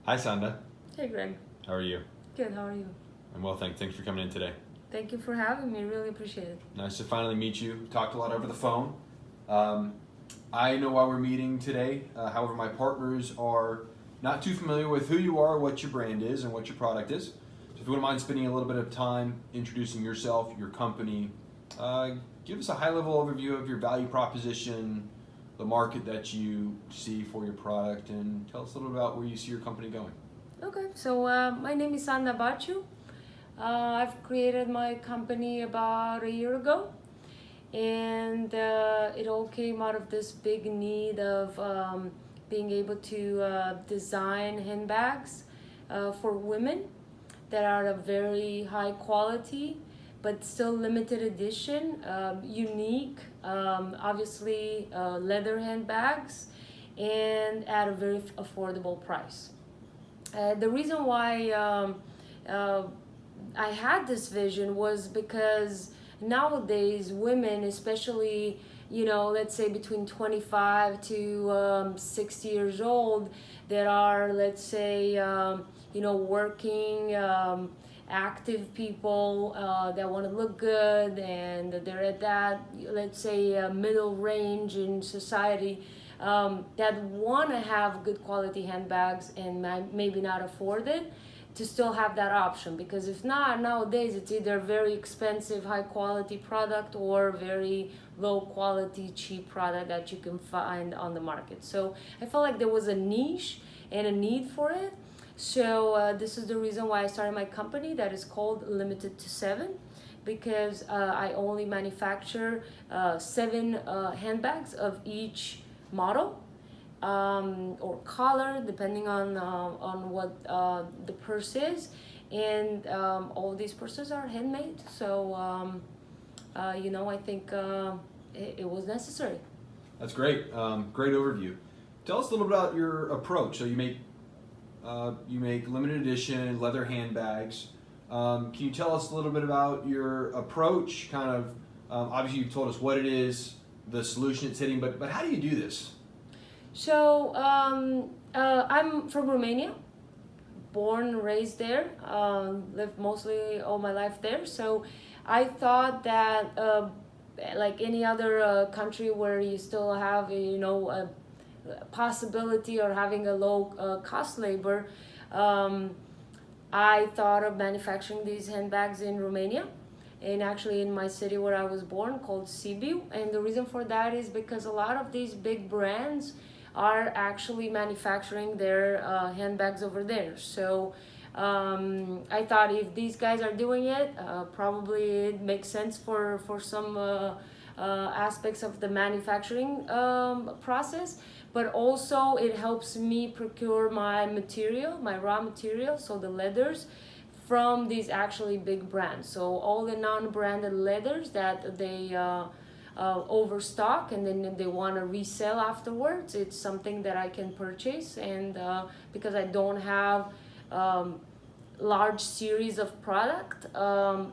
Hi, Sanda. Hey Greg, How are you? good, how are you? I'm well, thanks for coming in today. Thank you for having me, really appreciate it. Nice to finally meet you. We talked a lot over the phone. Um, I know why we're meeting today. However, my partners are not too familiar with who you are, what your brand is, and what your product is. So if you wouldn't mind spending a little bit of time introducing yourself, your company, give us a high-level overview of your value proposition, the market that you see for your product, and tell us a little about where you see your company going. Okay, so my name is Sanda Baciu. I've created my company about a year ago, and it all came out of this big need of being able to design handbags for women that are of very high quality but still limited edition, unique, obviously leather handbags, and at a very affordable price. The reason why I had this vision was because nowadays women, especially, let's say between 25 to 60 years old, that are, let's say, working, active people that want to look good, and they're at that, let's say, middle range in society, that want to have good quality handbags and maybe not afford it, to still have that option. Because if not, nowadays it's either very expensive high quality product or very low quality cheap product that you can find on the market. So I felt like there was a niche and a need for it. So this is the reason why I started my company that is called Limited to 7, because I only manufacture 7 handbags of each model, or color, depending on what the purse is, and all these purses are handmade. So I think it was necessary. That's great. Great overview. Tell us a little bit about your approach. So you make limited edition leather handbags. Can you tell us a little bit about your approach? Kind of, obviously you've told us what it is, the solution it's hitting, but how do you do this? So I'm from Romania, born and raised there, lived mostly all my life there. So I thought that like any other country where you still have a possibility or having a low cost labor, I thought of manufacturing these handbags in Romania, and actually in my city where I was born, called Sibiu. And the reason for that is because a lot of these big brands are actually manufacturing their handbags over there. So I thought if these guys are doing it, probably it makes sense for some aspects of the manufacturing process, but also it helps me procure my material, my raw material, so the leathers, from these actually big brands. So all the non-branded leathers that they overstock and then they want to resell afterwards, it's something that I can purchase. And because I don't have large series of product,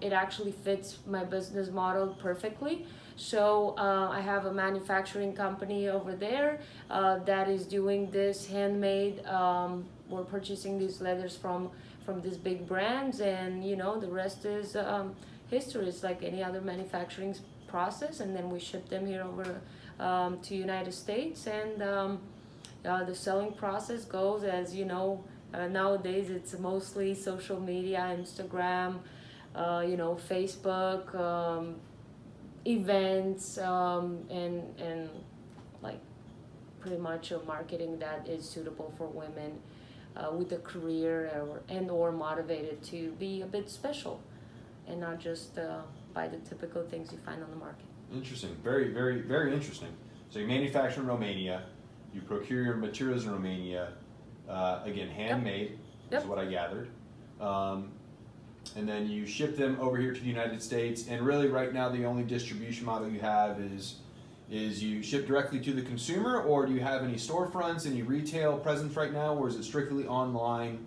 it actually fits my business model perfectly. So I have a manufacturing company over there that is doing this handmade. We're purchasing these leathers from these big brands, and the rest is history. It's like any other manufacturing process, and then we ship them here over to United States, and the selling process goes as nowadays it's mostly social media, Instagram, Facebook, events, and like pretty much a marketing that is suitable for women with a career or motivated to be a bit special and not just buy the typical things you find on the market. Interesting. Very, very, very interesting. So you manufacture in Romania, you procure your materials in Romania, again, handmade, Yep. is what I gathered. And then you ship them over here to the United States, and really right now the only distribution model you have is you ship directly to the consumer, or do you have any storefronts, any retail presence right now, or is it strictly online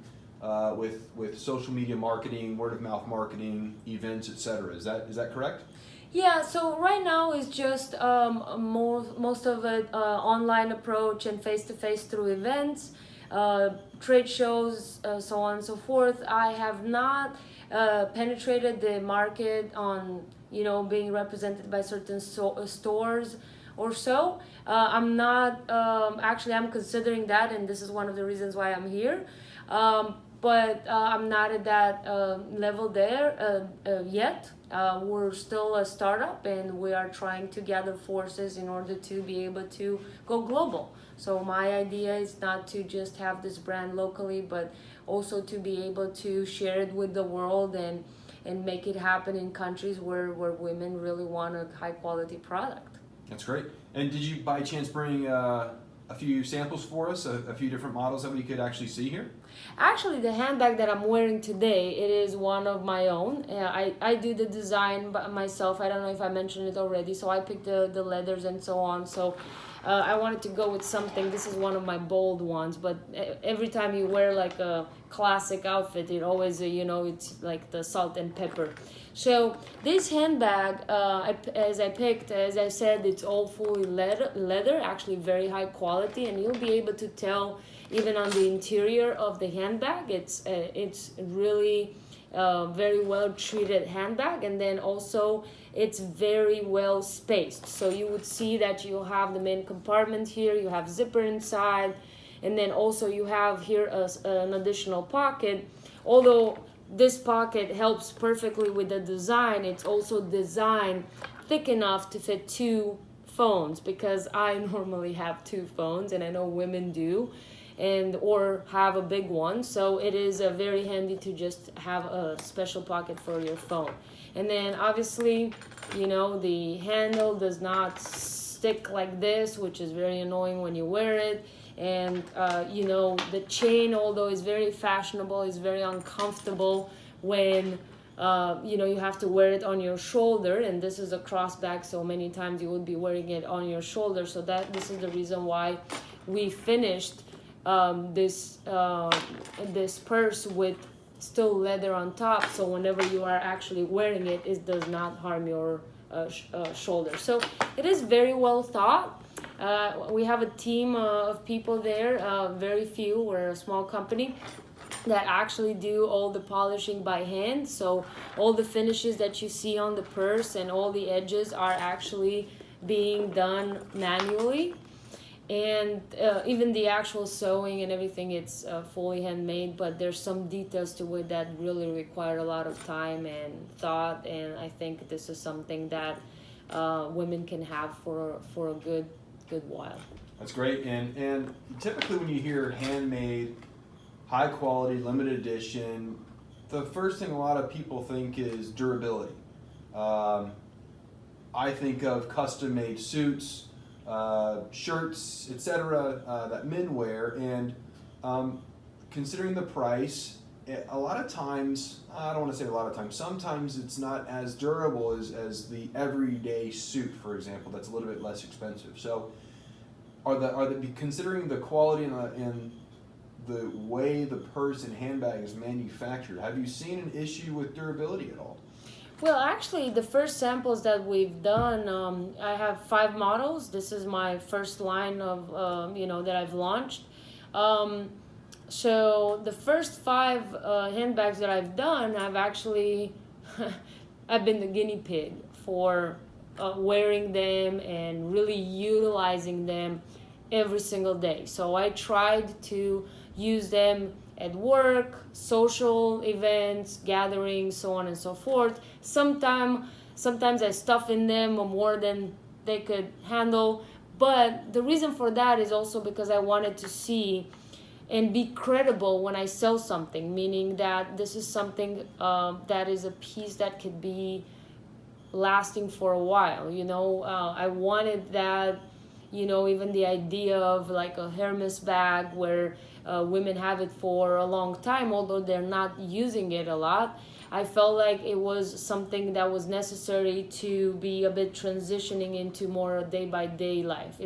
with social media marketing, word of mouth marketing, events, etc.? Is that correct? Yeah, so right now it's just most of it online approach and face-to-face through events. trade shows, so on and so forth. I have not penetrated the market on, being represented by certain stores or so. I'm not, actually, I'm considering that, and this is one of the reasons why I'm here. But I'm not at that level there yet. We're still a startup, and we are trying to gather forces in order to be able to go global. So my idea is not to just have this brand locally, but also to be able to share it with the world and make it happen in countries where women really want a high quality product. That's great. And did you by chance bring a few samples for us, a few different models that we could actually see here? Actually, the handbag that I'm wearing today, it is one of my own. I do the design myself. I don't know if I mentioned it already. So I picked the leathers and so on. So I wanted to go with something. This is one of my bold ones. But every time you wear like a classic outfit, it always, it's like the salt and pepper. So this handbag, as I said, it's all fully leather, actually very high quality, and you'll be able to tell even on the interior of the handbag. It's really very well treated handbag, and then also it's very well spaced. So you would see that you have the main compartment here, you have zipper inside, and then also you have here an additional pocket. Although this pocket helps perfectly with the design, it's also designed thick enough to fit 2 phones, because I normally have 2 phones, and I know women do, or have a big one. So it is very handy to just have a special pocket for your phone. And then obviously, the handle does not stick like this, which is very annoying when you wear it. And the chain, although is very fashionable, is very uncomfortable when you have to wear it on your shoulder. And this is a cross bag, so many times you would be wearing it on your shoulder. So this is the reason why we finished this purse with still leather on top, so whenever you are actually wearing it, it does not harm your shoulder. So it is very well thought. We have a team of people there, very few. We're a small company that actually do all the polishing by hand. So all the finishes that you see on the purse and all the edges are actually being done manually. And even the actual sewing and everything, it's fully handmade, but there's some details to it that really require a lot of time and thought. And I think this is something that women can have for a good while. That's great. And typically when you hear handmade, high quality, limited edition, the first thing a lot of people think is durability. I think of custom made suits, shirts, etc., that men wear, and considering the price, a lot of times, I don't want to say a lot of times, sometimes it's not as durable as the everyday suit, for example, that's a little bit less expensive. So considering the quality and the way the purse and handbag is manufactured, have you seen an issue with durability at all? Well, actually, the first samples that we've done, I have 5 models. This is my first line of, that I've launched. So the first 5 handbags that I've done, I've actually, I've been the guinea pig for wearing them and really utilizing them every single day. So I tried to use them at work, social events, gatherings, so on and so forth. Sometimes I stuff in them more than they could handle. But the reason for that is also because I wanted to see and be credible when I sell something, meaning that this is something that is a piece that could be lasting for a while. I wanted that, even the idea of like a Hermes bag where women have it for a long time, although they're not using it a lot. I felt like it was something that was necessary to be a bit transitioning into more day-by-day life.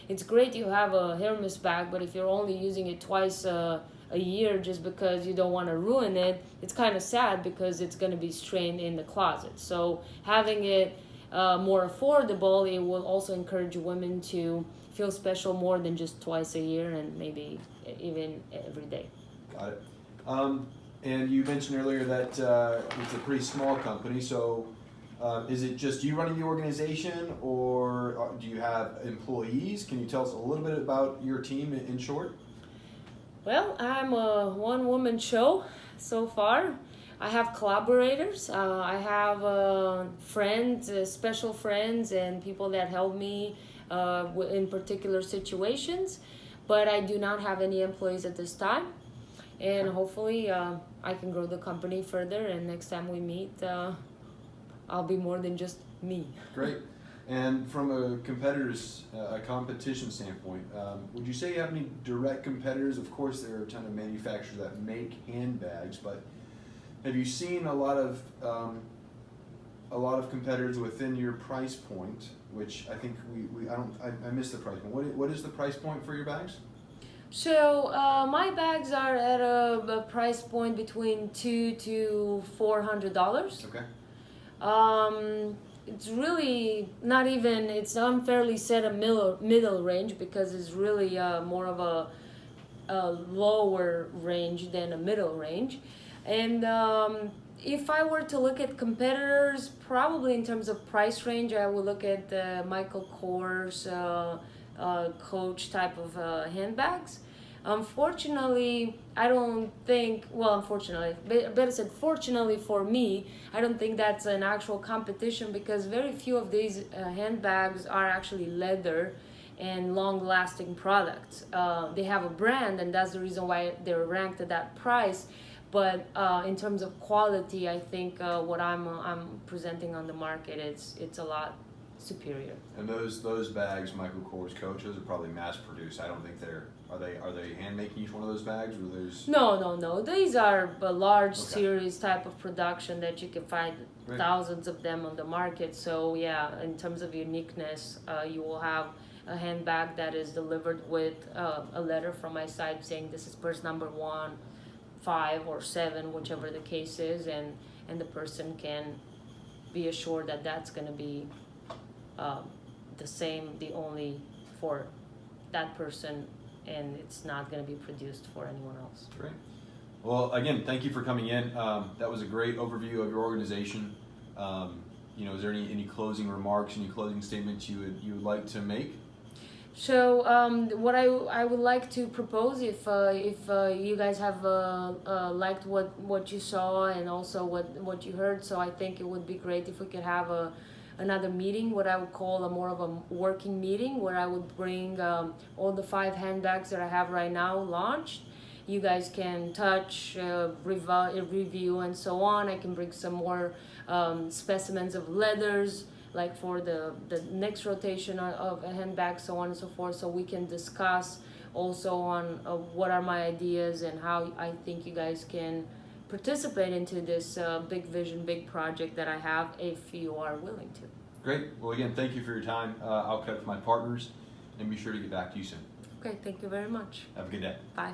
It's great you have a Hermes bag, but if you're only using it twice a year just because you don't want to ruin it, it's kind of sad because it's going to be strained in the closet. So having it more affordable, it will also encourage women to feel special more than just twice a year and maybe even every day. Got it. And you mentioned earlier that it's a pretty small company, so is it just you running the organization, or do you have employees? Can you tell us a little bit about your team in short? Well, I'm a one-woman show so far. I have collaborators. I have friends, special friends, and people that help me in particular situations. But I do not have any employees at this time. And hopefully I can grow the company further. And next time we meet, I'll be more than just me. Great. And from a competition standpoint, would you say you have any direct competitors? Of course, there are a ton of manufacturers that make handbags, but have you seen a lot of competitors within your price point? Which I think I missed the price point. What is the price point for your bags? So my bags are at a price point between $200 to $400. Okay. It's really not even, it's unfairly set a middle range, because it's really more of a lower range than a middle range. And if I were to look at competitors, probably in terms of price range, I would look at Michael Kors, Coach type of handbags. Unfortunately, I don't think, better said, fortunately for me, I don't think that's an actual competition, because very few of these handbags are actually leather and long-lasting products. They have a brand, and that's the reason why they're ranked at that price. But in terms of quality, I think what I'm presenting on the market, it's a lot superior. And those bags, Michael Kors, Coach, those are probably mass produced. I don't think are they hand making each one of those bags, or those? No. These are a large Okay. series type of production that you can find Right. thousands of them on the market. So yeah, in terms of uniqueness, you will have a handbag that is delivered with a letter from my side saying this is purse number 1, 5, or 7, whichever the case is, and the person can be assured that that's going to be the only for that person, and it's not going to be produced for anyone else. Great. Well, again, thank you for coming in. That was a great overview of your organization. Is there any closing remarks, any closing statements you would like to make? So what I would like to propose, if you guys have liked what you saw and also what you heard, so I think it would be great if we could have another meeting, what I would call more of a working meeting, where I would bring all the 5 handbags that I have right now launched. You guys can touch, review, and so on. I can bring some more specimens of leathers, like for the next rotation of a handbag, so on and so forth, so we can discuss also on what are my ideas and how I think you guys can participate into this big vision, big project that I have, if you are willing to. Great. Well, again, thank you for your time. I'll connect with my partners and be sure to get back to you soon. Okay, thank you very much. Have a good day. Bye.